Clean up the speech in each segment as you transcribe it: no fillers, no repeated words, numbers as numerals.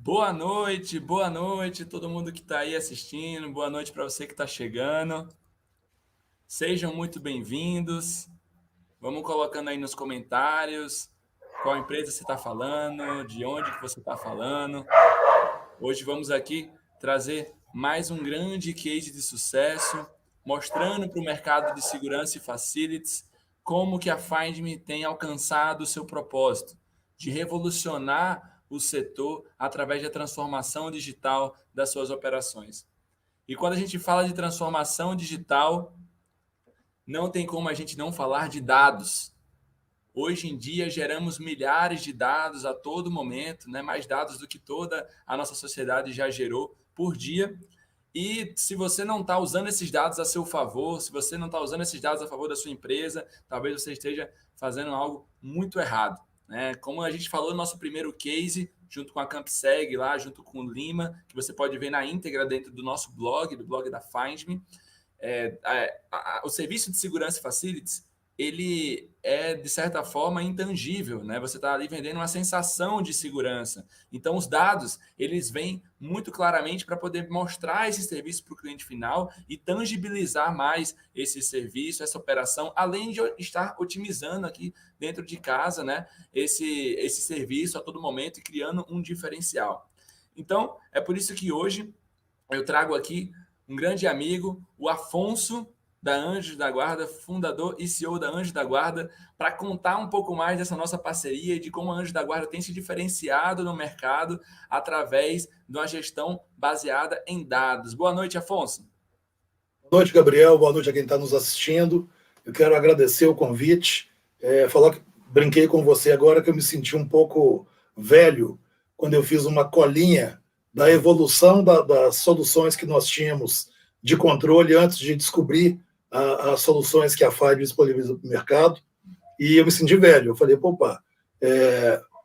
Boa noite, todo mundo que está aí assistindo. Boa noite para você que está chegando. Sejam muito bem-vindos. Vamos colocando aí nos comentários qual empresa você está falando, de onde que você está falando. Hoje vamos aqui trazer mais um grande case de sucesso, mostrando para o mercado de segurança e facilities como que a Findme tem alcançado o seu propósito de revolucionar o setor através da transformação digital das suas operações. E quando a gente fala de transformação digital, não tem como a gente não falar de dados. Hoje em dia, geramos milhares de dados a todo momento, né? Mais dados do que toda a nossa sociedade já gerou por dia. E se você não está usando esses dados a seu favor, se você não está usando esses dados a favor da sua empresa, talvez você esteja fazendo algo muito errado, né? Como a gente falou no nosso primeiro case, junto com a CampSeg lá, junto com o Lima, que você pode ver na íntegra dentro do nosso blog, do blog da FindMe, o serviço de segurança e facilities, ele é, de certa forma, intangível, né? Você está ali vendendo uma sensação de segurança. Então, os dados, eles vêm muito claramente para poder mostrar esse serviço para o cliente final e tangibilizar mais esse serviço, essa operação, além de estar otimizando aqui dentro de casa, né? Esse serviço a todo momento e criando um diferencial. Então, é por isso que hoje eu trago aqui um grande amigo, o Afonso da Anjos da Guarda, fundador e CEO da Anjos da Guarda, para contar um pouco mais dessa nossa parceria e de como a Anjos da Guarda tem se diferenciado no mercado através de uma gestão baseada em dados. Boa noite, Afonso. Boa noite, Gabriel. Boa noite a quem está nos assistindo. Eu quero agradecer o convite. Falar que brinquei com você agora que eu me senti um pouco velho quando eu fiz uma colinha da evolução das soluções que nós tínhamos de controle antes de descobrir as soluções que a Findme disponibiliza para o mercado. E eu me senti velho. Eu falei, opa,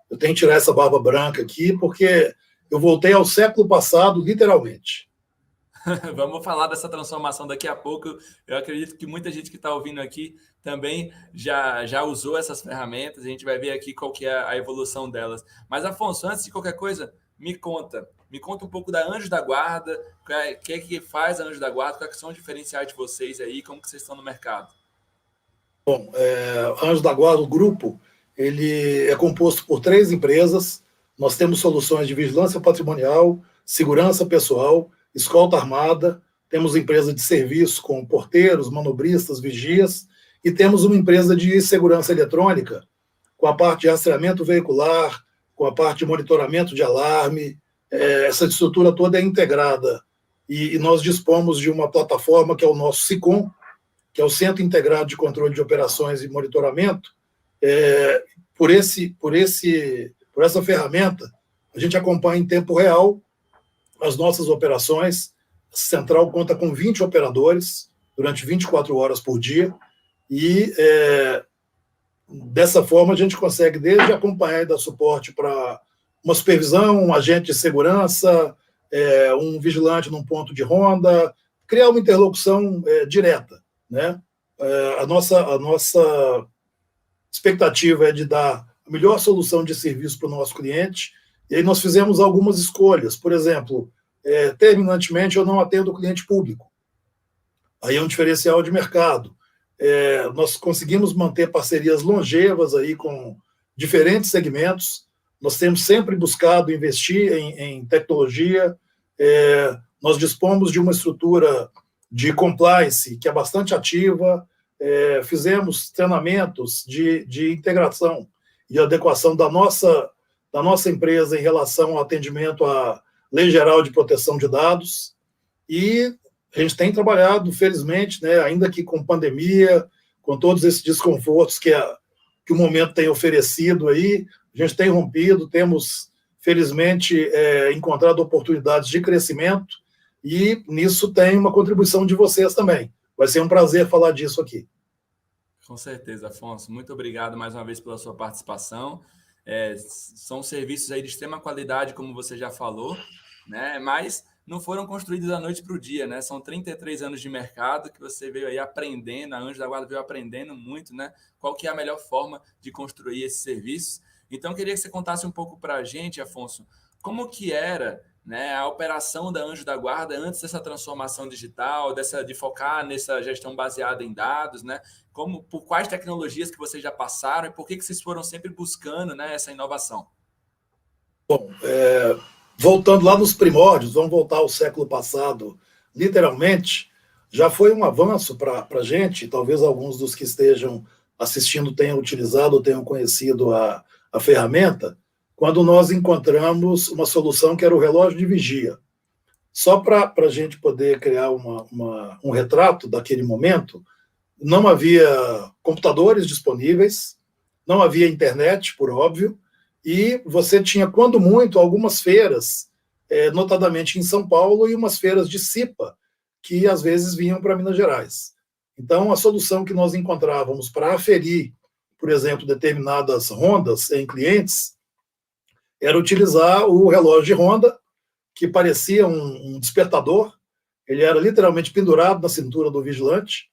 eu tenho que tirar essa barba branca aqui porque eu voltei ao século passado, literalmente. Vamos falar dessa transformação daqui a pouco. Eu acredito que muita gente que está ouvindo aqui também já usou essas ferramentas. A gente vai ver aqui qual que é a evolução delas. Mas, Afonso, antes de qualquer coisa, me conta um pouco da Anjos da Guarda, o que é que faz a Anjos da Guarda, quais são os diferenciais de vocês aí, como que vocês estão no mercado? Bom, Anjos da Guarda, o grupo, ele é composto por 3 empresas. Nós temos soluções de vigilância patrimonial, segurança pessoal, escolta armada, temos empresa de serviço com porteiros, manobristas, vigias, e temos uma empresa de segurança eletrônica, com a parte de rastreamento veicular, com a parte de monitoramento de alarme. Essa estrutura toda é integrada e nós dispomos de uma plataforma que é o nosso SICOM, que é o Centro Integrado de Controle de Operações e Monitoramento. Por essa ferramenta, a gente acompanha em tempo real as nossas operações. A central conta com 20 operadores durante 24 horas por dia e dessa forma a gente consegue desde acompanhar e dar suporte para uma supervisão, um agente de segurança, um vigilante num ponto de ronda, criar uma interlocução direta, né? A nossa expectativa é de dar a melhor solução de serviço para o nosso cliente, e aí nós fizemos algumas escolhas. Por exemplo, terminantemente eu não atendo o cliente público. Aí é um diferencial de mercado. Nós conseguimos manter parcerias longevas aí com diferentes segmentos. Nós temos sempre buscado investir em tecnologia. Nós dispomos de uma estrutura de compliance que é bastante ativa. Fizemos treinamentos de integração e adequação da nossa empresa em relação ao atendimento à Lei Geral de Proteção de Dados. E a gente tem trabalhado, felizmente, né, ainda que com pandemia, com todos esses desconfortos que o momento tem oferecido aí, a gente tem rompido, temos, felizmente, encontrado oportunidades de crescimento, e nisso tem uma contribuição de vocês também. Vai ser um prazer falar disso aqui. Com certeza, Afonso. Muito obrigado mais uma vez pela sua participação. São serviços aí de extrema qualidade, como você já falou, né? Mas não foram construídos da noite para o dia, né? São 33 anos de mercado que você veio aí aprendendo, a Anjos da Guarda veio aprendendo muito, né? Qual que é a melhor forma de construir esses serviços. Então, eu queria que você contasse um pouco para a gente, Afonso, como que era, né, a operação da Anjo da Guarda antes dessa transformação digital, de focar nessa gestão baseada em dados, né? Por quais tecnologias que vocês já passaram e por que vocês foram sempre buscando, né, essa inovação? Bom, voltando lá nos primórdios, vamos voltar ao século passado, literalmente, já foi um avanço para a gente, talvez alguns dos que estejam assistindo tenham utilizado ou tenham conhecido a ferramenta, quando nós encontramos uma solução que era o relógio de vigia. Só para a gente poder criar um retrato daquele momento, não havia computadores disponíveis, não havia internet, por óbvio, e você tinha, quando muito, algumas feiras, notadamente em São Paulo, e umas feiras de CIPA, que às vezes vinham para Minas Gerais. Então, a solução que nós encontrávamos para aferir, por exemplo, determinadas rondas em clientes, era utilizar o relógio de ronda, que parecia um despertador, ele era literalmente pendurado na cintura do vigilante,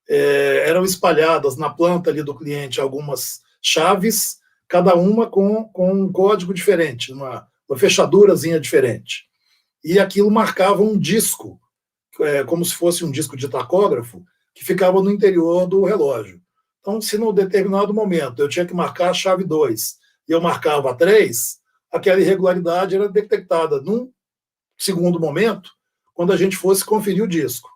eram espalhadas na planta ali do cliente algumas chaves, cada uma com um código diferente, uma fechadurazinha diferente. E aquilo marcava um disco, como se fosse um disco de tacógrafo, que ficava no interior do relógio. Então, se num determinado momento eu tinha que marcar a chave 2 e eu marcava a 3, aquela irregularidade era detectada num segundo momento, quando a gente fosse conferir o disco.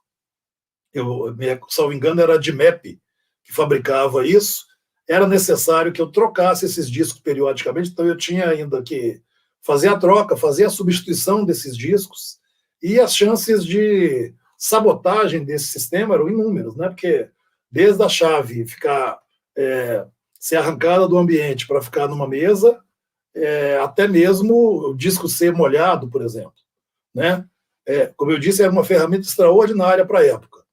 Salvo engano, era a DMAP que fabricava isso. Era necessário que eu trocasse esses discos periodicamente, então eu tinha ainda que fazer a troca, fazer a substituição desses discos, e as chances de sabotagem desse sistema eram inúmeras, né? Porque desde a chave ser arrancada do ambiente para ficar numa mesa, até mesmo o disco ser molhado, por exemplo, né? Como eu disse, era uma ferramenta extraordinária para a época.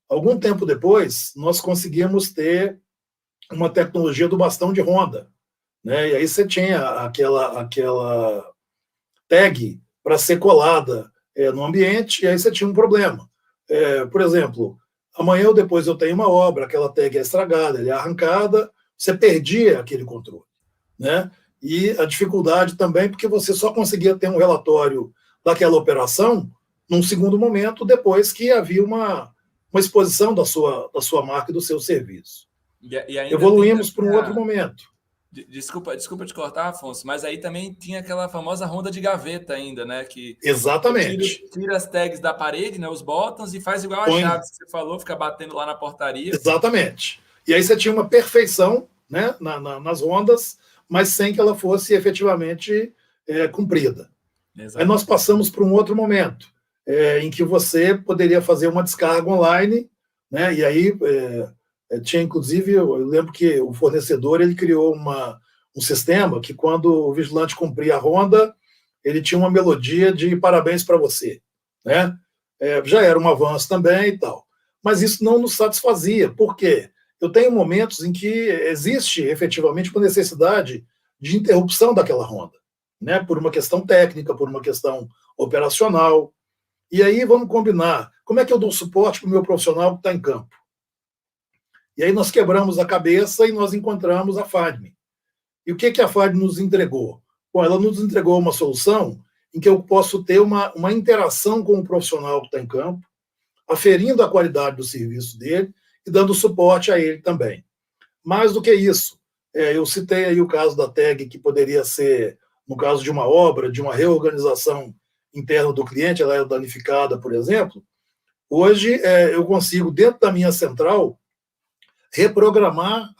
Algum tempo depois, nós conseguimos ter uma tecnologia do bastão de ronda, né? E aí você tinha aquela tag para ser colada no ambiente, e aí você tinha um problema. Por exemplo, amanhã ou depois eu tenho uma obra, aquela tag é estragada, ela é arrancada, você perdia aquele controle, né? E a dificuldade também, porque você só conseguia ter um relatório daquela operação num segundo momento, depois que havia uma exposição da sua marca e do seu serviço. E ainda evoluímos para um outro momento. Desculpa te cortar, Afonso, mas aí também tinha aquela famosa ronda de gaveta ainda, né? Que exatamente. Tira as tags da parede, né? Os botões, e faz igual a chave que você falou, fica batendo lá na portaria. Exatamente. E aí você tinha uma perfeição, né, nas rondas, mas sem que ela fosse efetivamente cumprida. Exatamente. Aí nós passamos para um outro momento, em que você poderia fazer uma descarga online, né? E aí tinha, inclusive, eu lembro que o fornecedor ele criou um sistema que, quando o vigilante cumpria a ronda, ele tinha uma melodia de parabéns para você, né? Já era um avanço também e tal. Mas isso não nos satisfazia. Por quê? Eu tenho momentos em que existe efetivamente uma necessidade de interrupção daquela ronda, né? Por uma questão técnica, por uma questão operacional. E aí vamos combinar. Como é que eu dou suporte para o meu profissional que está em campo? E aí nós quebramos a cabeça e nós encontramos a FADME. E o que a FADME nos entregou? Bom, ela nos entregou uma solução em que eu posso ter uma interação com o profissional que está em campo, aferindo a qualidade do serviço dele e dando suporte a ele também. Mais do que isso, eu citei aí o caso da tag, que poderia ser, no caso de uma obra, de uma reorganização interna do cliente, ela é danificada, por exemplo. Hoje, eu consigo, dentro da minha central, reprogramar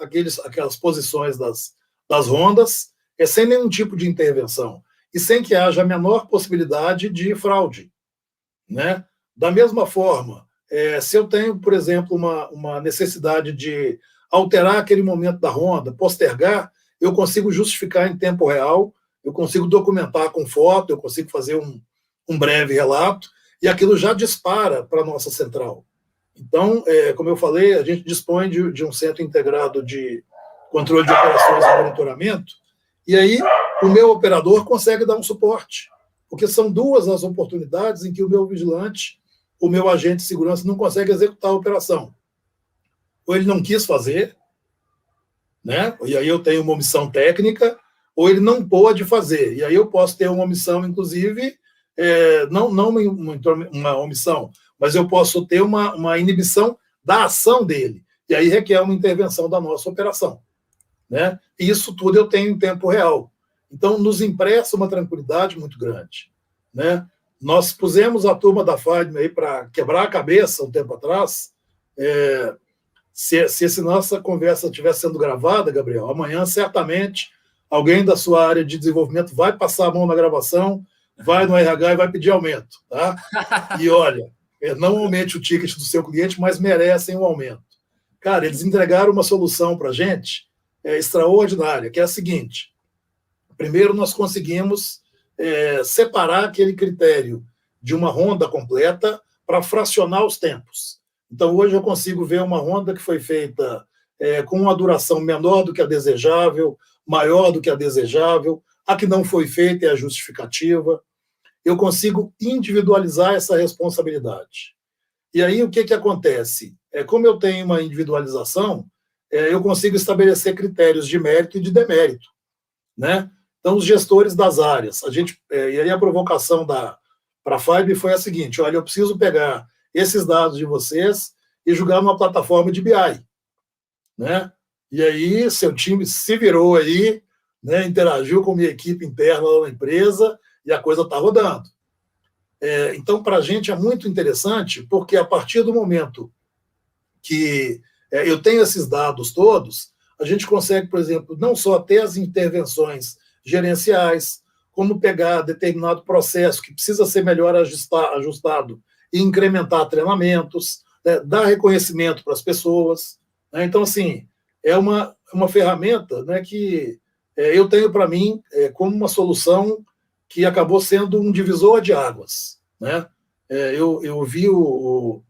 aquelas posições das rondas, sem nenhum tipo de intervenção, e sem que haja a menor possibilidade de fraude, né? Da mesma forma, se eu tenho, por exemplo, uma necessidade de alterar aquele momento da ronda, postergar, eu consigo justificar em tempo real, eu consigo documentar com foto, eu consigo fazer um breve relato, e aquilo já dispara para a nossa central. Então, como eu falei, a gente dispõe de um centro integrado de controle de operações e monitoramento, e aí o meu operador consegue dar um suporte, porque são duas as oportunidades em que o meu vigilante, o meu agente de segurança não consegue executar a operação. Ou ele não quis fazer, né? E aí eu tenho uma omissão técnica, ou ele não pôde fazer. E aí eu posso ter uma omissão, inclusive, não uma omissão, mas eu posso ter uma inibição da ação dele. E aí requer uma intervenção da nossa operação. Né? E isso tudo eu tenho em tempo real. Então, nos empresta uma tranquilidade muito grande. Né? Nós pusemos a turma da FADM aí para quebrar a cabeça um tempo atrás. Se essa nossa conversa estiver sendo gravada, Gabriel, amanhã certamente alguém da sua área de desenvolvimento vai passar a mão na gravação, vai no RH e vai pedir aumento. Tá? E olha, não aumente o ticket do seu cliente, mas merecem um aumento. Cara, eles entregaram uma solução para a gente extraordinária, que é a seguinte. Primeiro, nós conseguimos separar aquele critério de uma ronda completa para fracionar os tempos. Então, hoje eu consigo ver uma ronda que foi feita com uma duração menor do que a desejável, maior do que a desejável, a que não foi feita é a justificativa. Eu consigo individualizar essa responsabilidade. E aí, o que acontece? Como eu tenho uma individualização, eu consigo estabelecer critérios de mérito e de demérito. Né? Então, os gestores das áreas, e aí a provocação para a FAIB foi a seguinte: olha, eu preciso pegar esses dados de vocês e jogar numa plataforma de BI. Né? E aí, seu time se virou aí, né, interagiu com a minha equipe interna lá na empresa e a coisa está rodando. Então, para a gente é muito interessante, porque a partir do momento que eu tenho esses dados todos, a gente consegue, por exemplo, não só ter as intervenções gerenciais, como pegar determinado processo que precisa ser melhor ajustado e incrementar treinamentos, né, dar reconhecimento para as pessoas. Né? Então, assim, é uma ferramenta, né, que eu tenho para mim como uma solução que acabou sendo um divisor de águas. Né? Eu vi o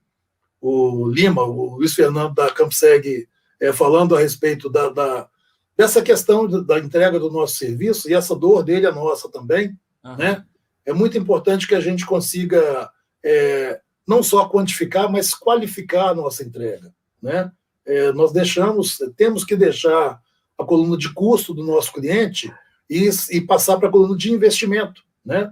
Lima, o Luiz Fernando da Campseg, falando a respeito dessa questão da entrega do nosso serviço, e essa dor dele é nossa também. Uhum. Né? É muito importante que a gente consiga não só quantificar, mas qualificar a nossa entrega. Né? Nós temos que deixar a coluna de custo do nosso cliente e passar para a coluna de investimento. Né?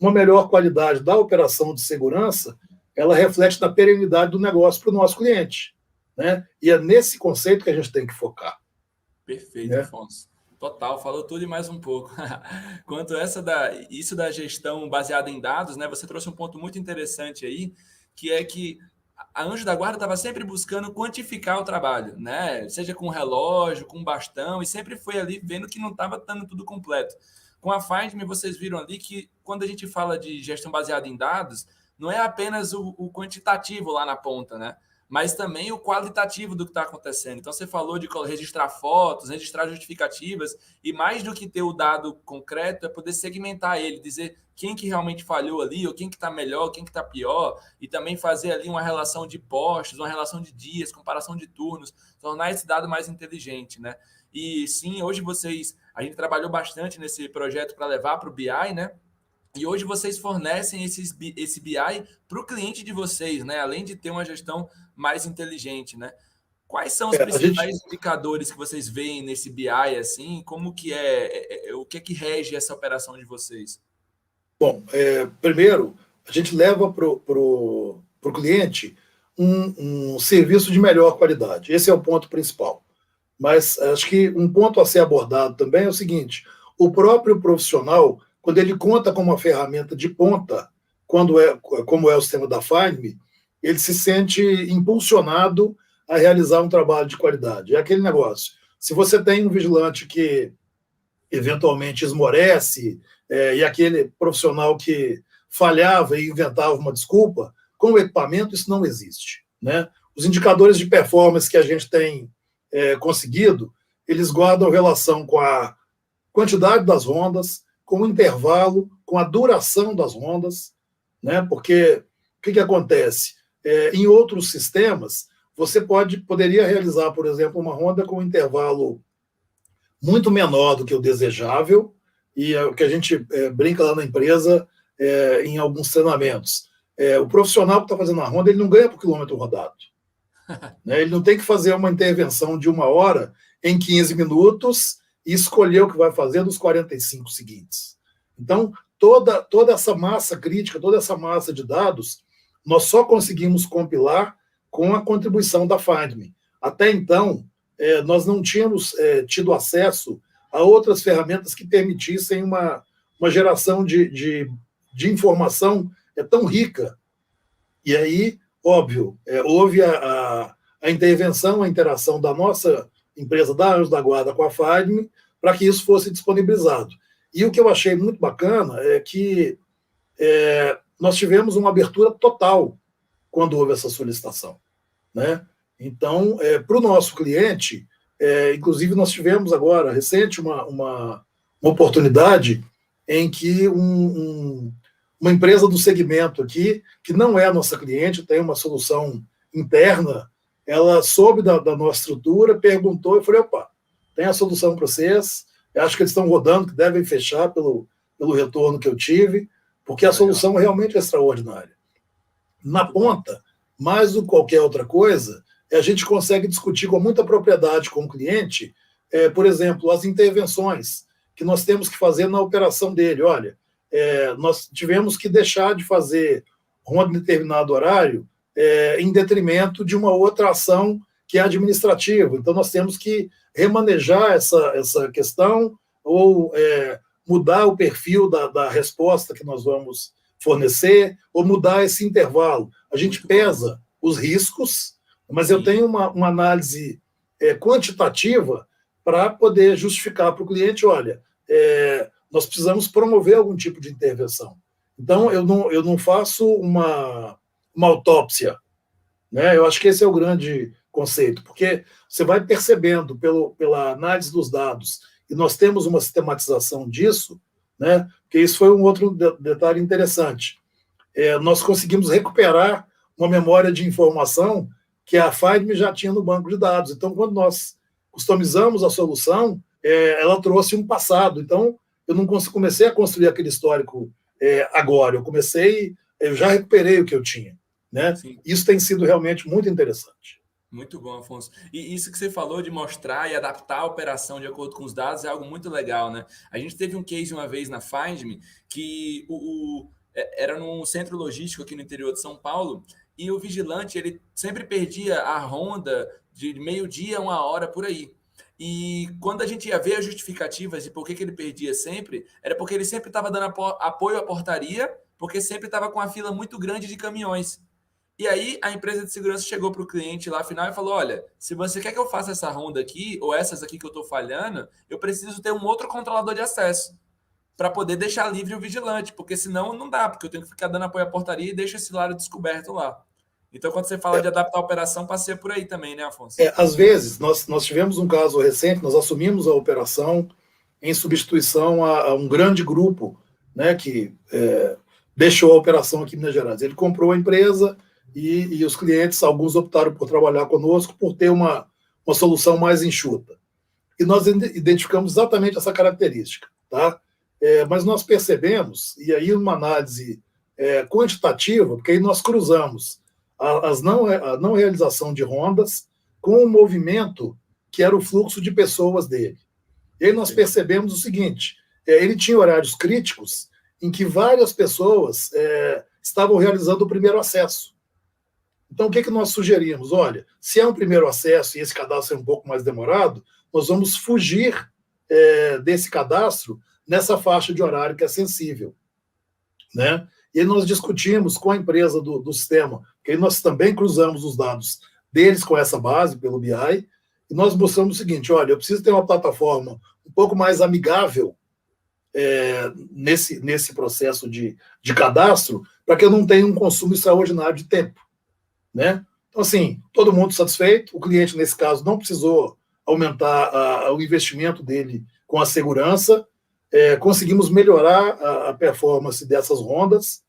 Uma melhor qualidade da operação de segurança, ela reflete na perenidade do negócio para o nosso cliente. Né? E é nesse conceito que a gente tem que focar. Perfeito, Afonso. Total, falou tudo e mais um pouco. Quanto isso da gestão baseada em dados, né? Você trouxe um ponto muito interessante aí, que é que a Anjo da Guarda estava sempre buscando quantificar o trabalho, né? Seja com relógio, com bastão, e sempre foi ali vendo que não estava dando tudo completo. Com a Find.me, vocês viram ali que quando a gente fala de gestão baseada em dados, não é apenas o quantitativo lá na ponta, né? Mas também o qualitativo do que está acontecendo. Então, você falou de registrar fotos, registrar justificativas, e mais do que ter o dado concreto, é poder segmentar ele, dizer quem que realmente falhou ali, ou quem que está melhor, quem que está pior, e também fazer ali uma relação de postos, uma relação de dias, comparação de turnos, tornar esse dado mais inteligente, né? E sim, hoje a gente trabalhou bastante nesse projeto para levar para o BI, né? E hoje vocês fornecem esse BI para o cliente de vocês, né? Além de ter uma gestão mais inteligente, né? Quais são os principais indicadores que vocês veem nesse BI, assim? Como que o que é que rege essa operação de vocês? Bom, primeiro, a gente leva para o cliente um serviço de melhor qualidade. Esse é o ponto principal. Mas acho que um ponto a ser abordado também é o seguinte: o próprio profissional, quando ele conta com uma ferramenta de ponta, como é o sistema da Find.me, ele se sente impulsionado a realizar um trabalho de qualidade. É aquele negócio. Se você tem um vigilante que eventualmente esmorece, e aquele profissional que falhava e inventava uma desculpa, com o equipamento isso não existe. Né? Os indicadores de performance que a gente tem conseguido, eles guardam relação com a quantidade das rondas, com o intervalo, com a duração das rondas, né? Porque o que acontece? Em outros sistemas, você poderia realizar, por exemplo, uma ronda com um intervalo muito menor do que o desejável, e é o que a gente brinca lá na empresa em alguns treinamentos. O profissional que está fazendo a ronda, ele não ganha por quilômetro rodado. Né? Ele não tem que fazer uma intervenção de 1 hora em 15 minutos e escolher o que vai fazer nos 45 seguintes. Então, toda essa massa crítica, toda essa massa de dados, nós só conseguimos compilar com a contribuição da FindMe. Até então, nós não tínhamos tido acesso a outras ferramentas que permitissem uma geração de informação tão rica. E aí, óbvio, houve a intervenção, a interação da nossa empresa, da Anjos da Guarda, com a FindMe, para que isso fosse disponibilizado. E o que eu achei muito bacana é que nós tivemos uma abertura total quando houve essa solicitação, né? Então, para o nosso cliente, inclusive nós tivemos agora, recente, uma oportunidade em que uma empresa do segmento aqui, que não é a nossa cliente, tem uma solução interna, ela soube da nossa estrutura, perguntou, e falei, opa, tem a solução para vocês, eu acho que eles estão rodando, que devem fechar pelo retorno que eu tive, porque a solução realmente é extraordinária. Na ponta, mais do que qualquer outra coisa, a gente consegue discutir com muita propriedade com o cliente, por exemplo, as intervenções que nós temos que fazer na operação dele. Olha, nós tivemos que deixar de fazer ronda em determinado horário em detrimento de uma outra ação que é administrativa. Então, nós temos que remanejar essa questão ou mudar o perfil da resposta que nós vamos fornecer ou mudar esse intervalo. A gente pesa os riscos, mas eu tenho uma análise quantitativa para poder justificar para o cliente, olha, nós precisamos promover algum tipo de intervenção. Então, eu não faço uma autópsia, né? Eu acho que esse é o grande conceito, porque você vai percebendo pela análise dos dados, e nós temos uma sistematização disso, né? Porque isso foi um outro detalhe interessante. Nós conseguimos recuperar uma memória de informação que a FindMe já tinha no banco de dados. Então, quando nós customizamos a solução, ela trouxe um passado. Então, eu não comecei a construir aquele histórico agora. Eu já recuperei o que eu tinha, né? Isso tem sido realmente muito interessante. Muito bom, Afonso. E isso que você falou de mostrar e adaptar a operação de acordo com os dados é algo muito legal, né? A gente teve um case uma vez na FindMe que era num centro logístico aqui no interior de São Paulo e o vigilante ele sempre perdia a ronda de meio-dia a 1 hora por aí. E quando a gente ia ver as justificativas de por que ele perdia sempre, era porque ele sempre estava dando apoio à portaria, porque sempre estava com a fila muito grande de caminhões. E aí a empresa de segurança chegou para o cliente lá afinal e falou, olha, se você quer que eu faça essa ronda aqui, ou essas aqui que eu estou falhando, eu preciso ter um outro controlador de acesso para poder deixar livre o vigilante, porque senão não dá, porque eu tenho que ficar dando apoio à portaria e deixo esse lado descoberto lá. Então, quando você fala de adaptar a operação, passeia por aí também, né, Afonso? Às vezes, nós tivemos um caso recente, nós assumimos a operação em substituição a um grande grupo, né, que deixou a operação aqui em Minas Gerais. Ele comprou a empresa e os clientes, alguns optaram por trabalhar conosco por ter uma solução mais enxuta. E nós identificamos exatamente essa característica, tá? Mas nós percebemos, e aí uma análise quantitativa, porque aí nós cruzamos a não realização de rondas com o movimento que era o fluxo de pessoas dele. E aí nós percebemos o seguinte, ele tinha horários críticos em que várias pessoas estavam realizando o primeiro acesso. Então, o que nós sugerimos? Olha, se é um primeiro acesso e esse cadastro é um pouco mais demorado, nós vamos fugir desse cadastro nessa faixa de horário que é sensível, né? E aí nós discutimos com a empresa do sistema, que aí nós também cruzamos os dados deles com essa base, pelo BI, e nós mostramos o seguinte, olha, eu preciso ter uma plataforma um pouco mais amigável nesse processo de cadastro, para que eu não tenha um consumo extraordinário de tempo, né? Então, assim, todo mundo satisfeito, o cliente, nesse caso, não precisou aumentar o investimento dele com a segurança, conseguimos melhorar a performance dessas rondas,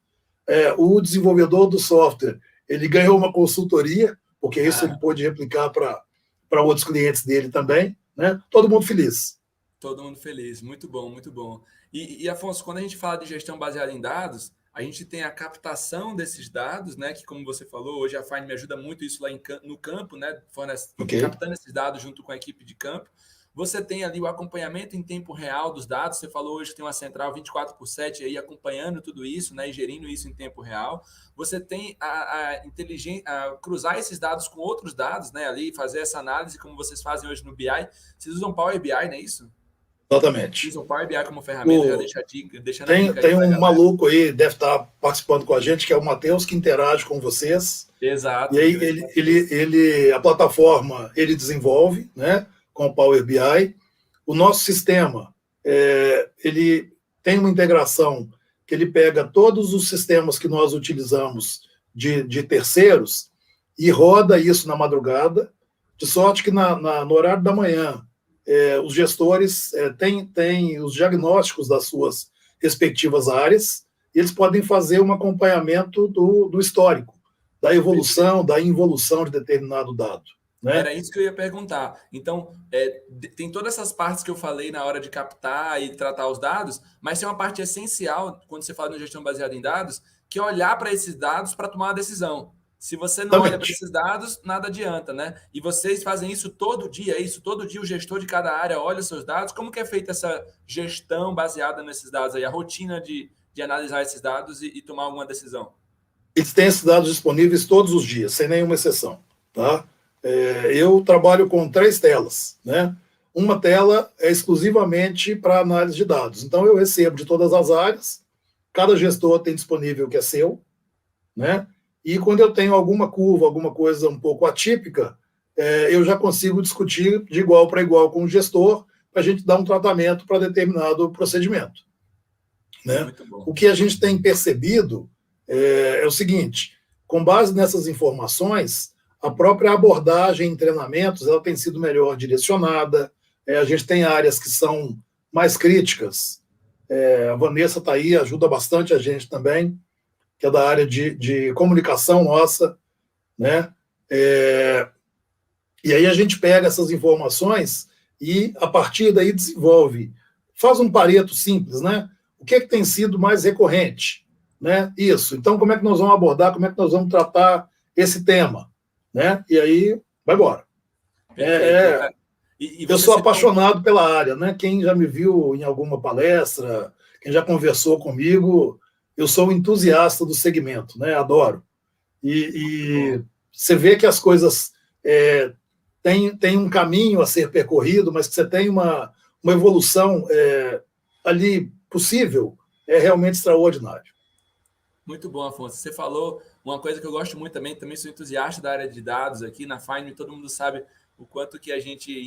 o desenvolvedor do software, ele ganhou uma consultoria, porque isso ele pôde replicar para outros clientes dele também, né? Todo mundo feliz. Todo mundo feliz, muito bom, muito bom. E Afonso, quando a gente fala de gestão baseada em dados, a gente tem a captação desses dados, né? Que, como você falou, hoje a FindMe ajuda muito isso lá no campo, né? Captando esses dados junto com a equipe de campo. Você tem ali o acompanhamento em tempo real dos dados. Você falou hoje que tem uma central 24/7 aí acompanhando tudo isso, né, e gerindo isso em tempo real. Você tem a inteligência, cruzar esses dados com outros dados, né, ali, fazer essa análise como vocês fazem hoje no BI. Vocês usam Power BI, não é isso? Exatamente. Usam Power BI como ferramenta, já O, deixa a dica, deixando a tem dica aí tem para a um galera. maluco aí, deve estar participando com a gente, que é o Matheus, que interage com vocês. E Exato, aí grande Matheus. a plataforma ele desenvolve, né, com o Power BI. O nosso sistema, ele tem uma integração que ele pega todos os sistemas que nós utilizamos de terceiros e roda isso na madrugada, de sorte que no horário da manhã os gestores têm os diagnósticos das suas respectivas áreas e eles podem fazer um acompanhamento do histórico, da evolução, da involução de determinado dado. Né? Era isso que eu ia perguntar. Então, tem todas essas partes que eu falei na hora de captar e tratar os dados, mas tem uma parte essencial, quando você fala de gestão baseada em dados, que é olhar para esses dados para tomar uma decisão. Se você não olha para Exatamente. esses dados, nada adianta, né? E vocês fazem isso todo dia, é isso? Todo dia o gestor de cada área olha os seus dados. Como que é feita essa gestão baseada nesses dados aí? A rotina de analisar esses dados e tomar alguma decisão? Eles têm esses dados disponíveis todos os dias, sem nenhuma exceção. Tá? Eu trabalho com 3 telas. Né? Uma tela é exclusivamente para análise de dados. Então, eu recebo de todas as áreas, cada gestor tem disponível o que é seu, né? E quando eu tenho alguma curva, alguma coisa um pouco atípica, eu já consigo discutir de igual para igual com o gestor para a gente dar um tratamento para determinado procedimento. Né? Muito bom. O que a gente tem percebido é o seguinte: com base nessas informações, a própria abordagem em treinamentos ela tem sido melhor direcionada. A gente tem áreas que são mais críticas. A Vanessa está aí, ajuda bastante a gente também, que é da área de comunicação nossa. Né? E aí a gente pega essas informações e, a partir daí, desenvolve. Faz um Pareto simples, né? O que tem sido mais recorrente? Né? Isso. Então, como é que nós vamos abordar, como é que nós vamos tratar esse tema? Né? E aí, vai embora. Perfeito. Eu sou apaixonado pela área. Né? Quem já me viu em alguma palestra, quem já conversou comigo, eu sou um entusiasta do segmento, né? Adoro. E você vê que as coisas têm um caminho a ser percorrido, mas que você tem uma evolução ali possível, é realmente extraordinário. Muito bom, Afonso. Você falou uma coisa que eu gosto muito também sou entusiasta da área de dados aqui na Fine, todo mundo sabe o quanto que a gente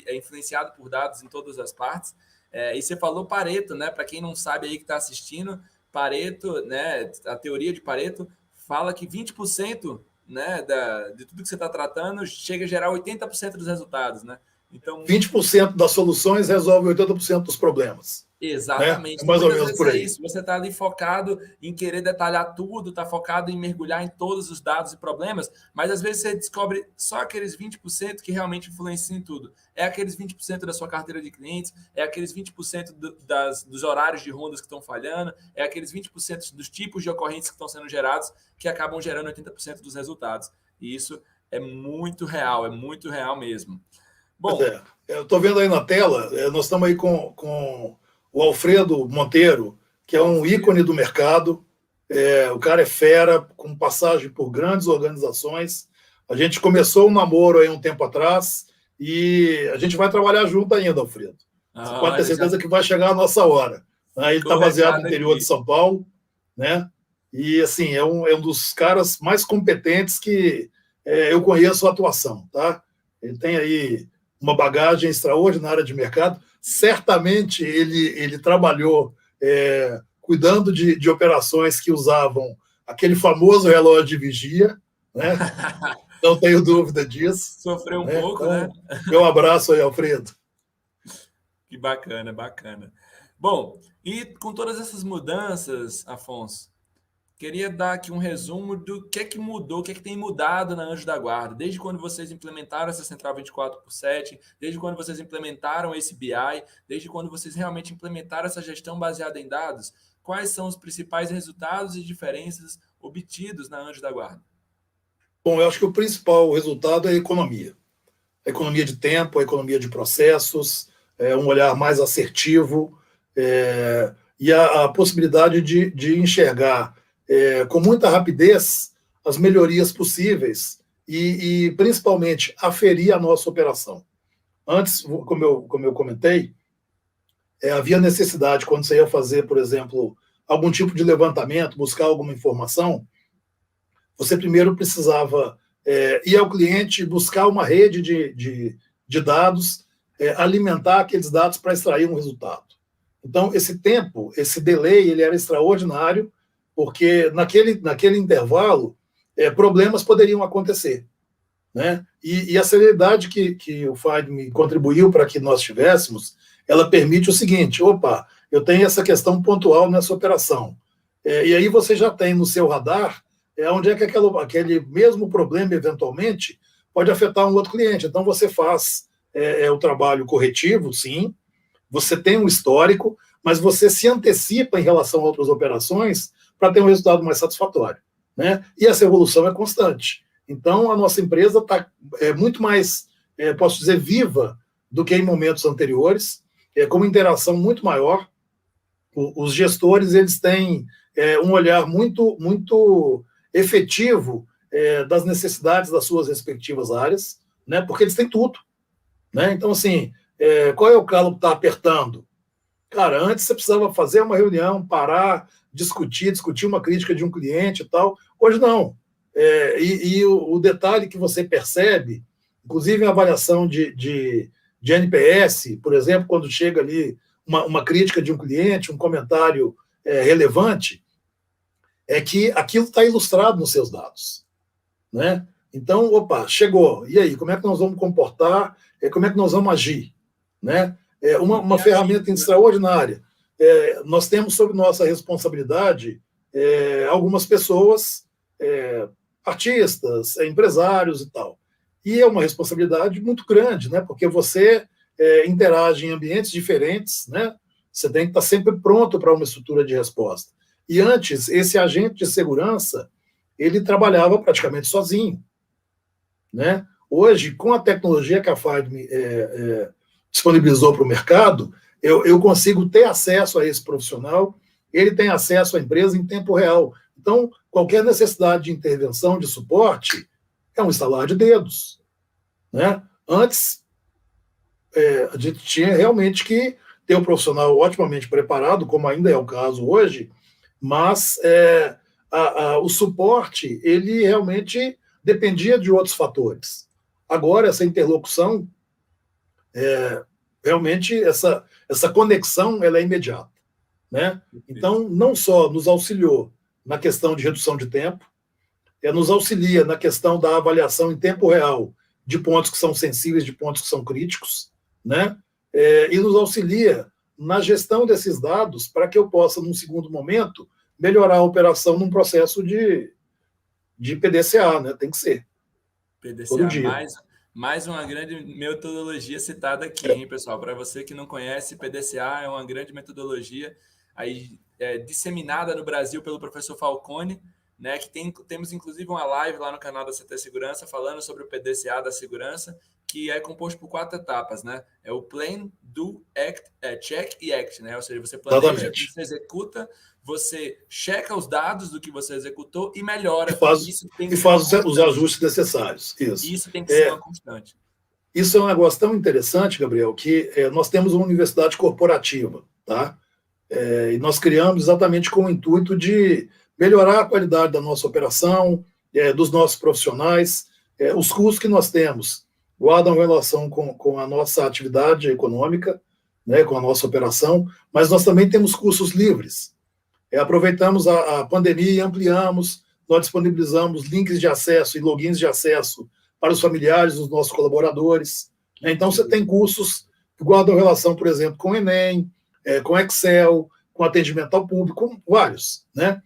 é influenciado por dados em todas as partes. E você falou Pareto, né? Para quem não sabe aí que está assistindo, Pareto, né? A teoria de Pareto fala que 20%, né, de tudo que você está tratando chega a gerar 80% dos resultados, né? Então, 20% das soluções resolve 80% dos problemas. exatamente. Né? Mais ou Muitas menos vezes por é aí. isso. Você está ali focado em querer detalhar tudo, está focado em mergulhar em todos os dados e problemas, mas às vezes você descobre só aqueles 20% que realmente influenciam em tudo. É aqueles 20% da sua carteira de clientes, é aqueles 20% dos horários de rondas que estão falhando, é aqueles 20% dos tipos de ocorrências que estão sendo gerados que acabam gerando 80% dos resultados. E isso é muito real mesmo. Bom, eu estou vendo aí na tela, nós estamos aí com o Alfredo Monteiro, que é um ícone do mercado. O cara é fera, com passagem por grandes organizações. A gente começou um namoro aí um tempo atrás e a gente vai trabalhar junto ainda, Alfredo. Você pode ter certeza que vai chegar a nossa hora. Ele está baseado no interior de São Paulo, né? E assim é um dos caras mais competentes que eu conheço a atuação, tá? Ele tem aí uma bagagem extraordinária de mercado. Certamente ele trabalhou cuidando de operações que usavam aquele famoso relógio de vigia, né? Não tenho dúvida disso. Sofreu um pouco, então, né? Meu abraço aí, Alfredo. Que bacana, bacana. Bom, e com todas essas mudanças, Afonso, queria dar aqui um resumo do que é que mudou, o que é que tem mudado na Anjo da Guarda, desde quando vocês implementaram essa central 24/7, desde quando vocês implementaram esse BI, desde quando vocês realmente implementaram essa gestão baseada em dados, quais são os principais resultados e diferenças obtidos na Anjo da Guarda? Bom, eu acho que o principal resultado é a economia. a economia de tempo, a economia de processos, um olhar mais assertivo, e a possibilidade de enxergar com muita rapidez as melhorias possíveis e principalmente, aferir a nossa operação. Antes, como eu comentei, havia necessidade, quando você ia fazer, por exemplo, algum tipo de levantamento, buscar alguma informação, você primeiro precisava ir ao cliente, buscar uma rede de dados, alimentar aqueles dados para extrair um resultado. Então, esse tempo, esse delay, ele era extraordinário, porque naquele intervalo, problemas poderiam acontecer. Né? E a celeridade que o Fagner contribuiu para que nós tivéssemos, ela permite o seguinte: opa, eu tenho essa questão pontual nessa operação. E aí você já tem no seu radar onde é que aquele mesmo problema, eventualmente, pode afetar um outro cliente. Então, você faz o trabalho corretivo, sim, você tem um histórico, mas você se antecipa em relação a outras operações para ter um resultado mais satisfatório. Né? E essa evolução é constante. Então, a nossa empresa está muito mais, posso dizer, viva do que em momentos anteriores, com uma interação muito maior. Os gestores, eles têm um olhar muito, muito efetivo das necessidades das suas respectivas áreas, né? Porque eles têm tudo. Né? Então, assim, qual é o calo que está apertando? Cara, antes você precisava fazer uma reunião, parar, discutir uma crítica de um cliente e tal. Hoje não. E o detalhe que você percebe, inclusive em avaliação de NPS, por exemplo, quando chega ali uma crítica de um cliente, um comentário relevante, é que aquilo está ilustrado nos seus dados. Né? Então, opa, chegou. E aí, como é que nós vamos comportar? Como é que nós vamos agir? Né? Uma ferramenta extraordinária. Nós temos sob nossa responsabilidade algumas pessoas, artistas, empresários e tal. E é uma responsabilidade muito grande, né? Porque você interage em ambientes diferentes, né? Você tem que estar sempre pronto para uma estrutura de resposta. E antes, esse agente de segurança, ele trabalhava praticamente sozinho. Né? Hoje, com a tecnologia que a Fagner disponibilizou para o mercado, eu consigo ter acesso a esse profissional, ele tem acesso à empresa em tempo real. Então, qualquer necessidade de intervenção, de suporte, é um estalar de dedos. Né? Antes, a gente tinha realmente que ter um profissional otimamente preparado, como ainda é o caso hoje, mas o suporte, ele realmente dependia de outros fatores. Agora, essa interlocução, realmente, essa conexão, ela é imediata. Né? Então, não só nos auxiliou na questão de redução de tempo, nos auxilia na questão da avaliação em tempo real de pontos que são sensíveis, de pontos que são críticos, né? E nos auxilia na gestão desses dados para que eu possa, num segundo momento, melhorar a operação num processo de PDCA, né? Tem que ser. PDCA, todo dia. Mais uma grande metodologia citada aqui, hein, pessoal? Para você que não conhece, PDCA é uma grande metodologia aí, disseminada no Brasil pelo professor Falcone, né? Que temos inclusive uma live lá no canal da CT Segurança falando sobre o PDCA da segurança, que é composto por 4 etapas, né? É o Plan, Do, Act, Check e Act, né? Ou seja, você planeja, Exatamente. você executa, você checa os dados do que você executou e melhora. E faz os ajustes necessários. Isso tem que ser uma constante. Isso é um negócio tão interessante, Gabriel, que nós temos uma universidade corporativa, tá? E nós criamos exatamente com o intuito de melhorar a qualidade da nossa operação, dos nossos profissionais. Os custos que nós temos guardam relação com a nossa atividade econômica, né, com a nossa operação, mas nós também temos custos livres. Aproveitamos a pandemia e ampliamos, nós disponibilizamos links de acesso e logins de acesso para os familiares dos nossos colaboradores. Então, você tem cursos que guardam relação, por exemplo, com o Enem, com Excel, com atendimento ao público, com vários. Né?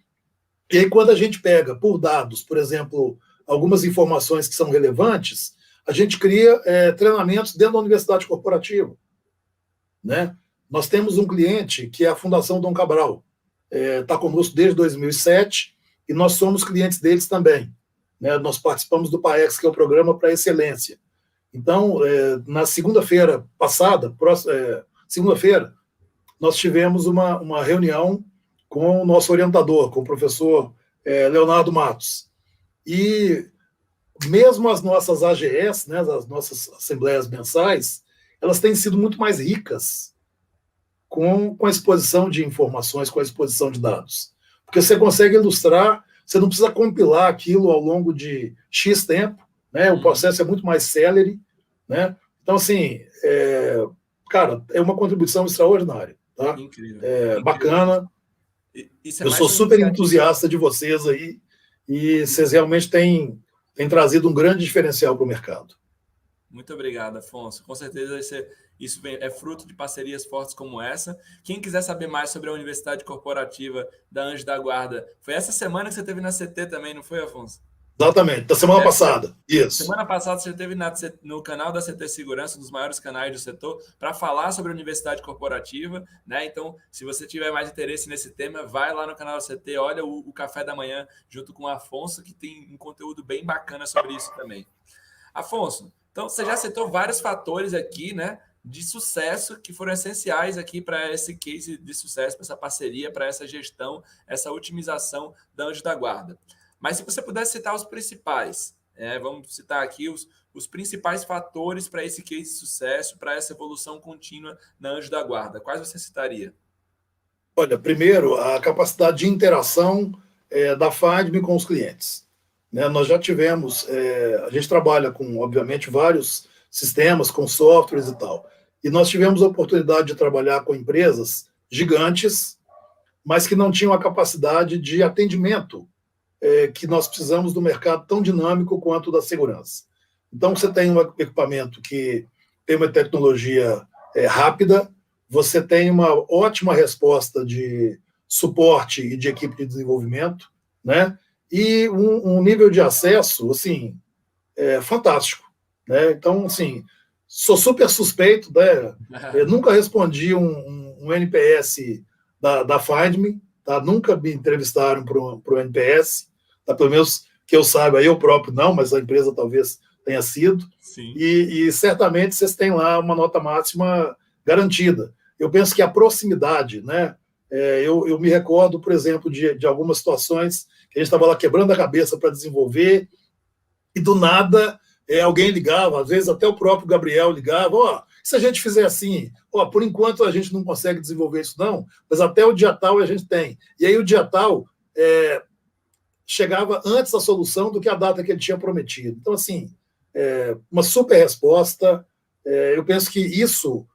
E aí, quando a gente pega por dados, por exemplo, algumas informações que são relevantes, a gente cria treinamentos dentro da universidade corporativa. Né? Nós temos um cliente que é a Fundação Dom Cabral, está conosco desde 2007, e nós somos clientes deles também. Né? Nós participamos do PAEX, que é o Programa para a Excelência. Então, na segunda-feira passada, segunda-feira, nós tivemos uma reunião com o nosso orientador, com o professor Leonardo Matos. E mesmo as nossas AGS, né, as nossas assembleias mensais, elas têm sido muito mais ricas com a exposição de informações, com a exposição de dados. Porque você consegue ilustrar, você não precisa compilar aquilo ao longo de X tempo, né, o processo é muito mais célere, né? Então, assim, cara, é uma contribuição extraordinária. Tá? Incrível. Bacana. Eu sou super entusiasta de vocês aí e vocês realmente têm trazido um grande diferencial para o mercado. Muito obrigado, Afonso. Com certeza isso é fruto de parcerias fortes como essa. Quem quiser saber mais sobre a Universidade Corporativa da Anjos da Guarda, foi essa semana que você teve na CT também, não foi, Afonso? Exatamente, da semana passada. Isso. Semana passada você esteve no canal da CT Segurança, um dos maiores canais do setor, para falar sobre a Universidade Corporativa, né? Então, se você tiver mais interesse nesse tema, vai lá no canal da CT, olha o Café da Manhã junto com o Afonso, que tem um conteúdo bem bacana sobre isso também. Afonso, então você já citou vários fatores aqui, né, de sucesso que foram essenciais aqui para esse case de sucesso, para essa parceria, para essa gestão, essa otimização da Anjos da Guarda. Mas se você pudesse citar os principais, vamos citar aqui os principais fatores para esse case de sucesso, para essa evolução contínua na Anjos da Guarda, quais você citaria? Olha, primeiro, a capacidade de interação da FADM com os clientes. Né? Nós já tivemos, a gente trabalha com, obviamente, vários sistemas, com softwares e tal, e nós tivemos a oportunidade de trabalhar com empresas gigantes, mas que não tinham a capacidade de atendimento que nós precisamos do mercado tão dinâmico quanto da segurança. Então, você tem um equipamento que tem uma tecnologia rápida, você tem uma ótima resposta de suporte e de equipe de desenvolvimento, né? E um nível de acesso, assim, fantástico, né? Então, assim, sou super suspeito, né? Eu nunca respondi um NPS da Find.me, tá? Nunca me entrevistaram para o NPS, tá? Pelo menos que eu saiba, eu próprio não, mas a empresa talvez tenha sido. Sim. E certamente vocês têm lá uma nota máxima garantida. Eu penso que a proximidade, né? Eu me recordo, por exemplo, de algumas situações que a gente estava lá quebrando a cabeça para desenvolver e do nada alguém ligava, às vezes até o próprio Gabriel ligava, se a gente fizer assim, por enquanto a gente não consegue desenvolver isso não, mas até o dia tal a gente tem. E aí o dia tal chegava antes da solução do que a data que ele tinha prometido. Então, assim, uma super resposta. Eu penso que isso,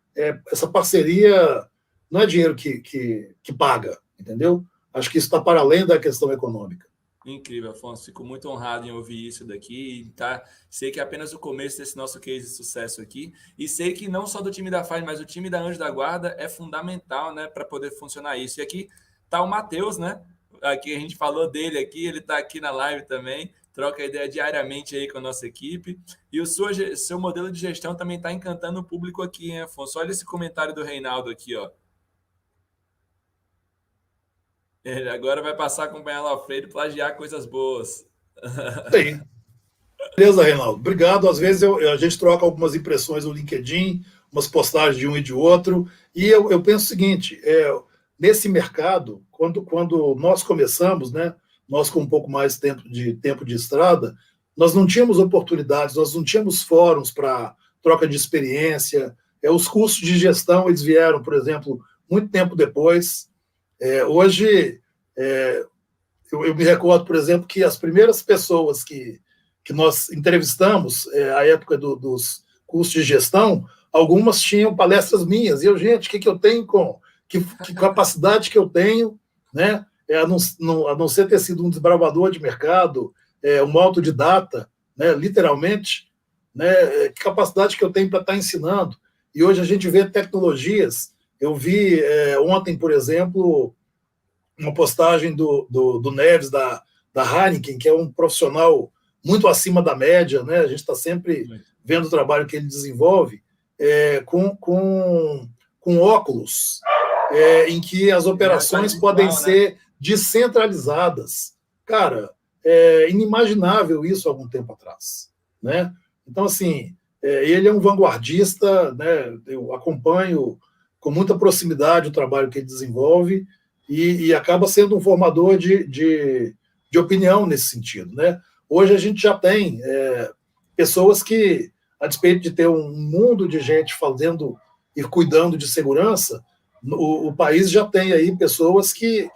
essa parceria, não é dinheiro que paga, entendeu? Acho que isso está para além da questão econômica. Incrível, Afonso. Fico muito honrado em ouvir isso daqui. Tá? Sei que é apenas o começo desse nosso case de sucesso aqui. E sei que não só do time da FAI, mas o time da Anjos da Guarda é fundamental, né, para poder funcionar isso. E aqui está o Matheus, né? Aqui a gente falou dele aqui, ele está aqui na live também, troca ideia diariamente aí com a nossa equipe. E o seu modelo de gestão também está encantando o público aqui, hein, Afonso? Olha esse comentário do Reinaldo aqui, ó. Ele agora vai passar a acompanhar o Alfredo e plagiar coisas boas. Sim. Beleza, Reinaldo. Obrigado. Às vezes a gente troca algumas impressões no LinkedIn, umas postagens de um e de outro. E eu penso o seguinte, nesse mercado, quando nós começamos, né, nós com um pouco mais tempo de estrada, nós não tínhamos oportunidades, nós não tínhamos fóruns para troca de experiência. Os cursos de gestão, eles vieram, por exemplo, muito tempo depois. Hoje, eu me recordo, por exemplo, que as primeiras pessoas que nós entrevistamos, à época dos cursos de gestão, algumas tinham palestras minhas. E eu, gente, o que eu tenho que capacidade que eu tenho, né? A não ser ter sido um desbravador de mercado, um autodidata, né? Literalmente, né? Que capacidade que eu tenho para estar ensinando. E hoje a gente vê tecnologias. Eu vi ontem, por exemplo, uma postagem do Neves, da Heineken, que é um profissional muito acima da média, né? A gente está sempre vendo o trabalho que ele desenvolve, com óculos, em que as operações podem ser descentralizadas. Cara, é inimaginável isso há algum tempo atrás, né? Então, assim, Ele é um vanguardista, né? Eu acompanho com muita proximidade o trabalho que ele desenvolve e acaba sendo um formador de opinião nesse sentido, né? Hoje a gente já tem pessoas que, a despeito de ter um mundo de gente fazendo e cuidando de segurança, o país já tem aí pessoas que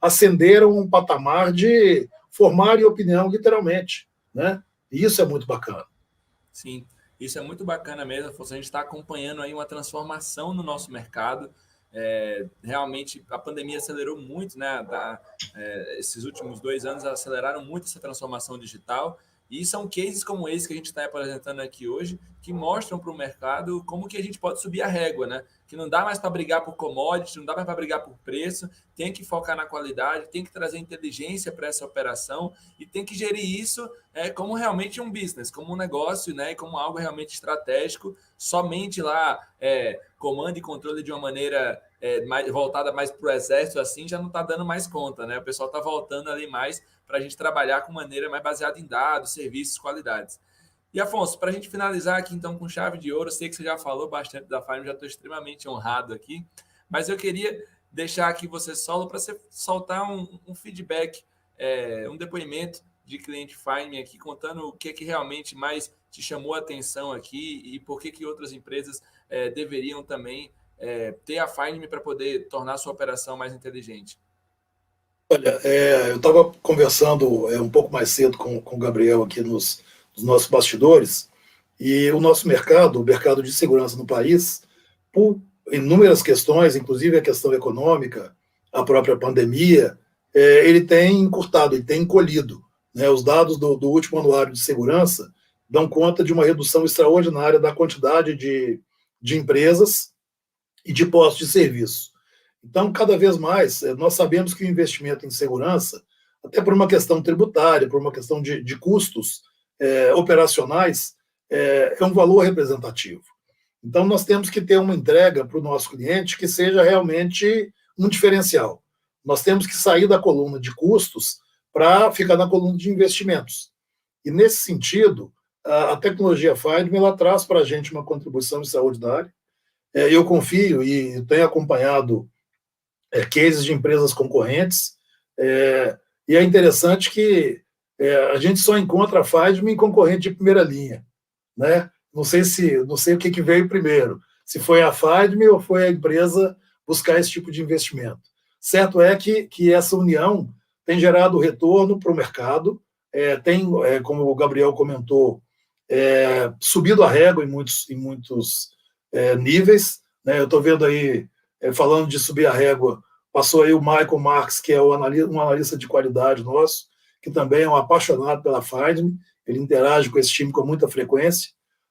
ascenderam um patamar de formarem opinião, literalmente, né? E isso é muito bacana. Sim, isso é muito bacana mesmo, Afonso. A gente está acompanhando aí uma transformação no nosso mercado. Realmente a pandemia acelerou muito, né? Esses últimos 2 anos aceleraram muito essa transformação digital. E são cases como esse que a gente está apresentando aqui hoje, que mostram para o mercado como que a gente pode subir a régua, né? Que não dá mais para brigar por commodity, não dá mais para brigar por preço, tem que focar na qualidade, tem que trazer inteligência para essa operação e tem que gerir isso como realmente um business, como um negócio, né? Como algo realmente estratégico, somente lá comando e controle de uma maneira voltada mais para o exército, assim, já não está dando mais conta, né? O pessoal está voltando ali mais para a gente trabalhar com maneira mais baseada em dados, serviços, qualidades. E, Afonso, para a gente finalizar aqui, então, com chave de ouro, eu sei que você já falou bastante da Fine, já estou extremamente honrado aqui, mas eu queria deixar aqui você solo para você soltar um feedback, um depoimento de cliente Fine aqui, contando o que realmente mais te chamou a atenção aqui e por que outras empresas deveriam também ter a Fine para poder tornar a sua operação mais inteligente. Olha, eu estava conversando um pouco mais cedo com o Gabriel aqui nos nossos bastidores, e o nosso mercado, o mercado de segurança no país, por inúmeras questões, inclusive a questão econômica, a própria pandemia, ele tem encurtado, ele tem encolhido, né? Os dados do último anuário de segurança dão conta de uma redução extraordinária da quantidade de empresas e de postos de serviço. Então, cada vez mais, nós sabemos que o investimento em segurança, até por uma questão tributária, por uma questão de custos operacionais, é um valor representativo. Então, nós temos que ter uma entrega para o nosso cliente que seja realmente um diferencial. Nós temos que sair da coluna de custos para ficar na coluna de investimentos. E, nesse sentido, a tecnologia Findme, ela traz para a gente uma contribuição extraordinária. Eu confio e tenho acompanhado cases de empresas concorrentes, e é interessante que a gente só encontra a Findme em concorrente de primeira linha, né? Não sei o que veio primeiro, se foi a Findme ou foi a empresa buscar esse tipo de investimento. Certo é que essa união tem gerado retorno para o mercado, tem, como o Gabriel comentou, subido a régua em muitos níveis, né? Eu estou vendo aí, falando de subir a régua, passou aí o Michael Marks, que é um analista de qualidade nosso, que também é um apaixonado pela Findme, ele interage com esse time com muita frequência,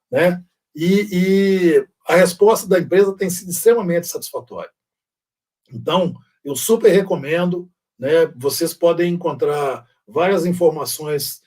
né? E a resposta da empresa tem sido extremamente satisfatória. Então, eu super recomendo, né? Vocês podem encontrar várias informações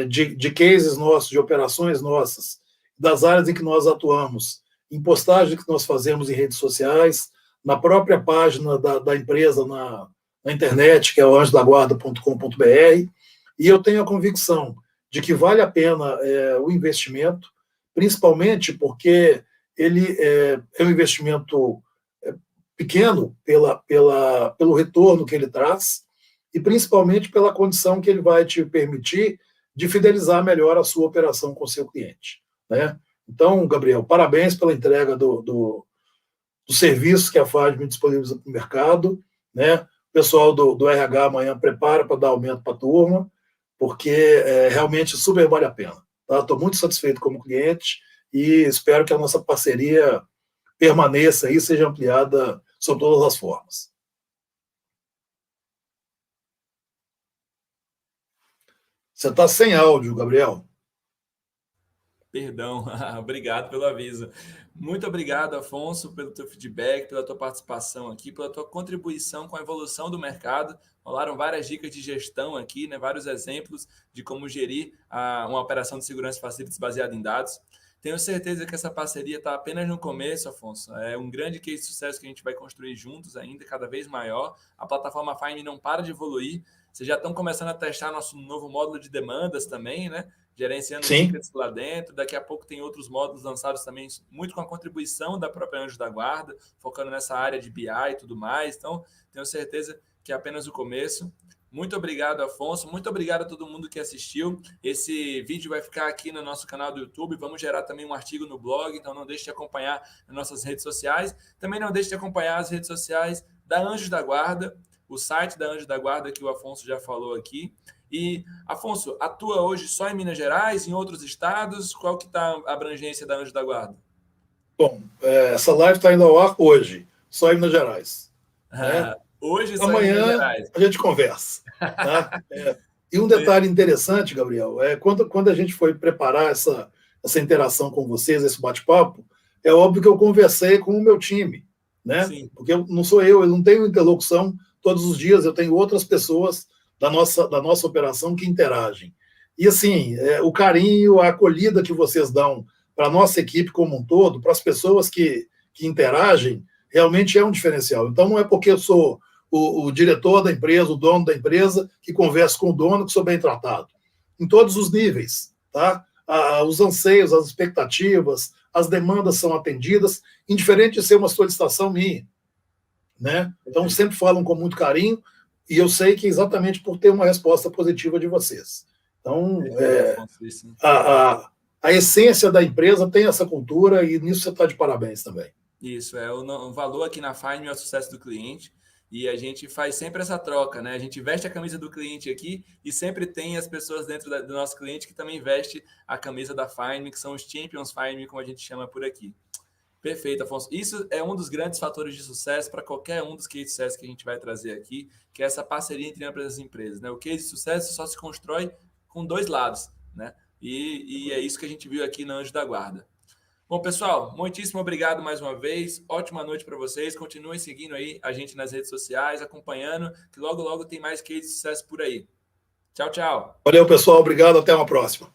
de cases nossos, de operações nossas, das áreas em que nós atuamos, em postagens que nós fazemos em redes sociais, na própria página da empresa na internet, que é o anjodaguarda.com.br, e eu tenho a convicção de que vale a pena o investimento, principalmente porque ele é um investimento pequeno pelo retorno que ele traz e principalmente pela condição que ele vai te permitir de fidelizar melhor a sua operação com o seu cliente, né? Então, Gabriel, parabéns pela entrega do serviço que a Findme disponibiliza para o mercado, né? O pessoal do RH amanhã prepara para dar aumento para a turma, porque realmente super vale a pena. Estou muito satisfeito como cliente e espero que a nossa parceria permaneça e seja ampliada sob todas as formas. Você está sem áudio, Gabriel. Perdão, obrigado pelo aviso. Muito obrigado, Afonso, pelo teu feedback, pela tua participação aqui, pela tua contribuição com a evolução do mercado. Rolaram várias dicas de gestão aqui, né? Vários exemplos de como gerir uma operação de segurança facilities baseada em dados. Tenho certeza que essa parceria está apenas no começo, Afonso. É um grande case de sucesso que a gente vai construir juntos ainda, cada vez maior. A plataforma Fine não para de evoluir. Vocês já estão começando a testar nosso novo módulo de demandas também, né? Gerenciando Sim. tickets lá dentro. Daqui a pouco tem outros módulos lançados também, muito com a contribuição da própria Anjo da Guarda, focando nessa área de BI e tudo mais. Então, tenho certeza que é apenas o começo. Muito obrigado, Afonso. Muito obrigado a todo mundo que assistiu. Esse vídeo vai ficar aqui no nosso canal do YouTube. Vamos gerar também um artigo no blog, então não deixe de acompanhar nas nossas redes sociais. Também não deixe de acompanhar as redes sociais da Anjos da Guarda, o site da Anjos da Guarda que o Afonso já falou aqui. E, Afonso, atua hoje só em Minas Gerais, em outros estados? Qual que está a abrangência da Anjos da Guarda? Bom, essa live está indo ao ar hoje, só em Minas Gerais. Né? Hoje só amanhã em Minas Gerais. A gente conversa. Tá? E um detalhe interessante, Gabriel, quando a gente foi preparar essa interação com vocês, esse bate-papo, é óbvio que eu conversei com o meu time, né? Sim. Porque não sou eu não tenho interlocução todos os dias, eu tenho outras pessoas da nossa operação que interagem. E assim, o carinho, a acolhida que vocês dão para a nossa equipe como um todo, para as pessoas que interagem, realmente é um diferencial. Então, não é porque eu sou o diretor da empresa, o dono da empresa, que converso com o dono, que sou bem tratado. Em todos os níveis, tá? Os anseios, as expectativas, as demandas são atendidas, indiferente de ser uma solicitação minha, né? Então, sempre falam com muito carinho, e eu sei que é exatamente por ter uma resposta positiva de vocês. Então, a essência da empresa tem essa cultura, e nisso você está de parabéns também. Isso, o valor aqui na Fine é o sucesso do cliente, e a gente faz sempre essa troca, né? A gente veste a camisa do cliente aqui e sempre tem as pessoas dentro do nosso cliente que também veste a camisa da Fine, que são os Champions Fine, como a gente chama por aqui. Perfeito, Afonso. Isso é um dos grandes fatores de sucesso para qualquer um dos cases de sucesso que a gente vai trazer aqui, que é essa parceria entre ambas as empresas, né? O case de sucesso só se constrói com dois lados, né? E é isso que a gente viu aqui na Anjo da Guarda. Bom, pessoal, muitíssimo obrigado mais uma vez. Ótima noite para vocês. Continuem seguindo aí a gente nas redes sociais, acompanhando, que logo, logo tem mais case de sucesso por aí. Tchau, tchau. Valeu, pessoal. Obrigado. Até uma próxima.